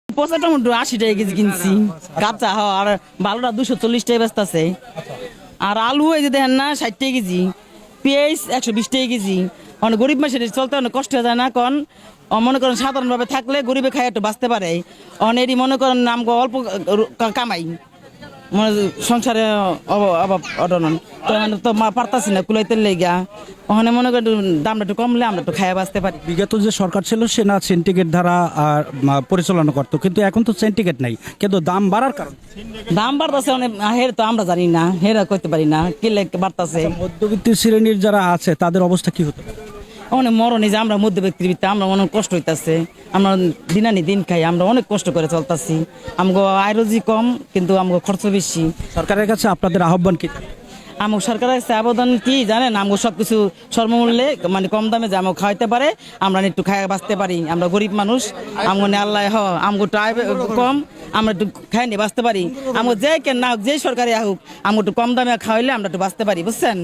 পচা টমেটো 80 টাকা কেজি কিনছি কাঁচা। আর ভালোটা 240 টাকা ব্যস্ত আছে। আর আলু এই যে দেখেন না 60 টাকা কেজি, পেঁয়াজ 120 টাকা কেজি। অনেক গরিব মানুষের চলতে অনেক কষ্ট হয়ে যায় না, কারণ মনে করেন সাধারণভাবে থাকলে গরিবে খাই একটু বাঁচতে পারে। অনেরই মনে করেন নাম অল্প কামাই, মানে সংসারে অভাব অডনন তো পারতাছি না কুলাইতে লেগা। ওখানে মনে করেন দামটা একটু কমলে আমরা একটু খাইয়া বাঁচতে পারি। বিগত যে সরকার ছিল সে না সিন্ডিকেট দ্বারা পরিচালনা করতো, কিন্তু এখন তো সিন্ডিকেট নাই, কিন্তু দাম বাড়ার কারণ দাম বাড়তেছে অনেক, হের তো আমরা জানি না, হেরা করতে পারি না কি লেগে বাড়তেছে। মধ্যবিত্ত শ্রেণীর যারা আছে তাদের অবস্থা কি হতো? অনেক মরণই যে আমরা মধ্যব্যক্তির ভিত্তি আমরা অনেক কষ্ট হইতাছে। আমরা দিনানি দিন খাই, আমরা অনেক কষ্ট করে চলতেছি। আমগো আয় রুজি কম কিন্তু আমগো খরচ বেশি। সরকারের কাছে আপনাদের আহ্বান কি? আমগো সরকারের কাছে আবেদন কি জানেন, আমগো সবকিছু সর্বমূল্যে মানে কম দামে যে আমাকে খাওয়াইতে পারে, আমরা একটু খাইয়া বাঁচতে পারি। আমরা গরিব মানুষ, আমগো নে আল্লাহ আমগো টাই কম, আমরা একটু খাই নিয়ে বাঁচতে পারি। আমগো যে কেন না হোক, যে সরকারি হোক, আমগো একটু কম দামে খাওয়াইলে আমরা একটু বাঁচতে পারি, বুঝছেন।